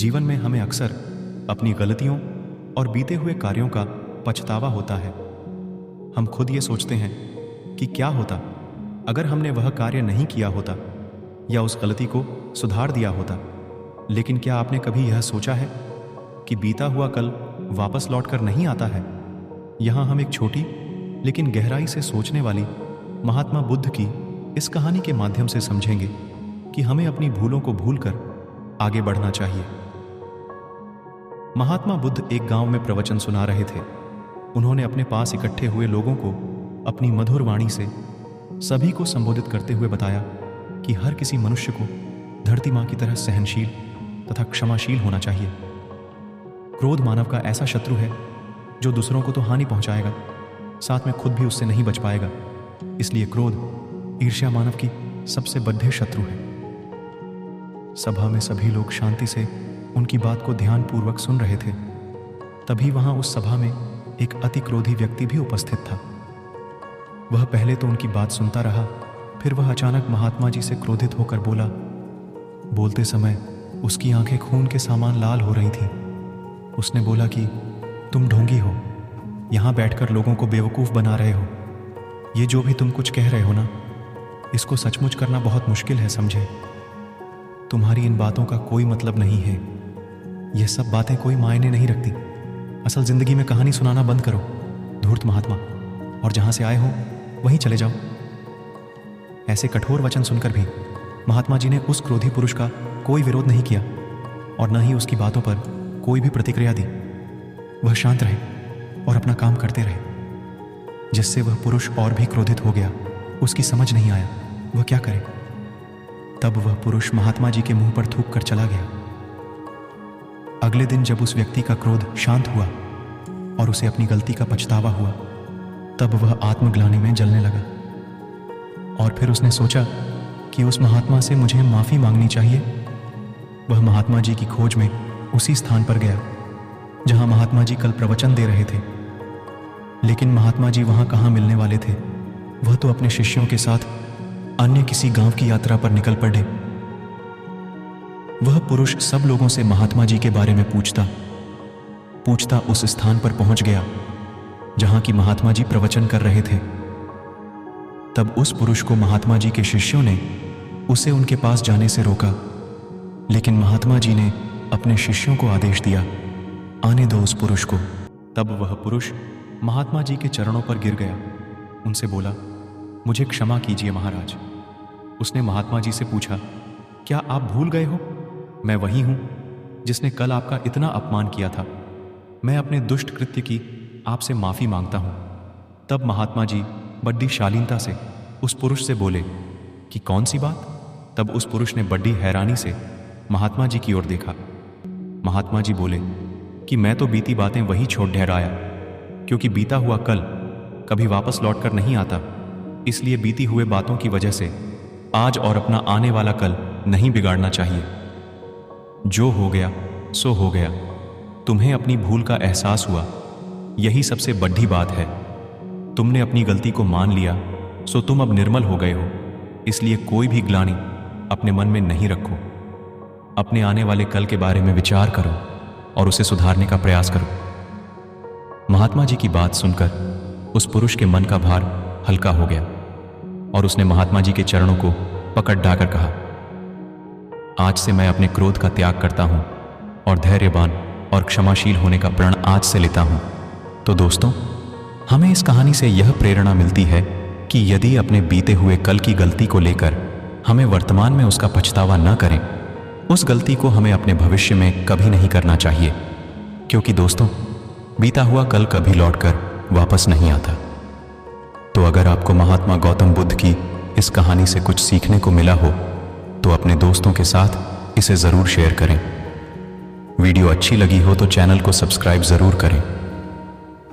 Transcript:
जीवन में हमें अक्सर अपनी गलतियों और बीते हुए कार्यों का पछतावा होता है। हम खुद ये सोचते हैं कि क्या होता अगर हमने वह कार्य नहीं किया होता या उस गलती को सुधार दिया होता। लेकिन क्या आपने कभी यह सोचा है कि बीता हुआ कल वापस लौटकर नहीं आता है? यहाँ हम एक छोटी लेकिन गहराई से सोचने वाली महात्मा बुद्ध की इस कहानी के माध्यम से समझेंगे कि हमें अपनी भूलों को भूलकर आगे बढ़ना चाहिए। महात्मा बुद्ध एक गांव में प्रवचन सुना रहे थे। उन्होंने अपने पास इकट्ठे हुए लोगों को अपनी मधुर वाणी से सभी को संबोधित करते हुए बताया कि हर किसी मनुष्य को धरती मां की तरह सहनशील तथा क्षमाशील होना चाहिए। क्रोध मानव का ऐसा शत्रु है जो दूसरों को तो हानि पहुंचाएगा, साथ में खुद भी उससे नहीं बच पाएगा। इसलिए क्रोध ईर्ष्या मानव की सबसे बड़े शत्रु है। सभा में सभी लोग शांति से उनकी बात को ध्यानपूर्वक सुन रहे थे। तभी वहां उस सभा में एक अति क्रोधी व्यक्ति भी उपस्थित था। वह पहले तो उनकी बात सुनता रहा, फिर वह अचानक महात्मा जी से क्रोधित होकर बोला। बोलते समय उसकी आंखें खून के समान लाल हो रही थीं। उसने बोला कि तुम ढोंगी हो, यहां बैठकर लोगों को बेवकूफ़ बना रहे हो। ये जो भी तुम कुछ कह रहे हो ना, इसको सचमुच करना बहुत मुश्किल है, समझे? तुम्हारी इन बातों का कोई मतलब नहीं है। यह सब बातें कोई मायने नहीं रखती। असल जिंदगी में कहानी सुनाना बंद करो, धूर्त महात्मा, और जहां से आए हो वहीं चले जाओ। ऐसे कठोर वचन सुनकर भी महात्मा जी ने उस क्रोधी पुरुष का कोई विरोध नहीं किया और न ही उसकी बातों पर कोई भी प्रतिक्रिया दी। वह शांत रहे और अपना काम करते रहे, जिससे वह पुरुष और भी क्रोधित हो गया। उसकी समझ नहीं आया वह क्या करे। तब वह पुरुष महात्मा जी के मुंह पर थूक कर चला गया। अगले दिन जब उस व्यक्ति का क्रोध शांत हुआ और उसे अपनी गलती का पछतावा हुआ, तब वह आत्मग्लानि में जलने लगा। और फिर उसने सोचा कि उस महात्मा से मुझे माफी मांगनी चाहिए। वह महात्मा जी की खोज में उसी स्थान पर गया जहां महात्मा जी कल प्रवचन दे रहे थे। लेकिन महात्मा जी वहां कहां मिलने वाले थे? वह तो अपने शिष्यों के साथ अन्य किसी गांव की यात्रा पर निकल पड़े। वह पुरुष सब लोगों से महात्मा जी के बारे में पूछता उस स्थान पर पहुंच गया जहां की महात्मा जी प्रवचन कर रहे थे। तब उस पुरुष को महात्मा जी के शिष्यों ने उसे उनके पास जाने से रोका। लेकिन महात्मा जी ने अपने शिष्यों को आदेश दिया, आने दो उस पुरुष को। तब वह पुरुष महात्मा जी के चरणों पर गिर गया। उनसे बोला, मुझे क्षमा कीजिए महाराज। उसने महात्मा जी से पूछा, क्या आप भूल गए हो? मैं वही हूं जिसने कल आपका इतना अपमान किया था। मैं अपने दुष्ट कृत्य की आपसे माफी मांगता हूं। तब महात्मा जी बड़ी शालीनता से उस पुरुष से बोले कि कौन सी बात? तब उस पुरुष ने बड़ी हैरानी से महात्मा जी की ओर देखा। महात्मा जी बोले कि मैं तो बीती बातें वही छोड़ ठहराया, क्योंकि बीता हुआ कल कभी वापस लौटकर नहीं आता। इसलिए बीती हुए बातों की वजह से आज और अपना आने वाला कल नहीं बिगाड़ना चाहिए। जो हो गया सो हो गया। तुम्हें अपनी भूल का एहसास हुआ, यही सबसे बड़ी बात है। तुमने अपनी गलती को मान लिया, सो तुम अब निर्मल हो गए हो। इसलिए कोई भी ग्लानि अपने मन में नहीं रखो। अपने आने वाले कल के बारे में विचार करो और उसे सुधारने का प्रयास करो। महात्मा जी की बात सुनकर उस पुरुष के मन का भार हल्का हो गया और उसने महात्मा जी के चरणों को पकड़ ढाकर कहा, आज से मैं अपने क्रोध का त्याग करता हूं और धैर्यवान और क्षमाशील होने का प्रण आज से लेता हूं। तो दोस्तों, हमें इस कहानी से यह प्रेरणा मिलती है कि यदि अपने बीते हुए कल की गलती को लेकर हमें वर्तमान में उसका पछतावा न करें, उस गलती को हमें अपने भविष्य में कभी नहीं करना चाहिए। क्योंकि दोस्तों, बीता हुआ कल कभी लौटकर वापस नहीं आता। तो अगर आपको महात्मा गौतम बुद्ध की इस कहानी से कुछ सीखने को मिला हो तो अपने दोस्तों के साथ इसे ज़रूर शेयर करें। वीडियो अच्छी लगी हो तो चैनल को सब्सक्राइब ज़रूर करें।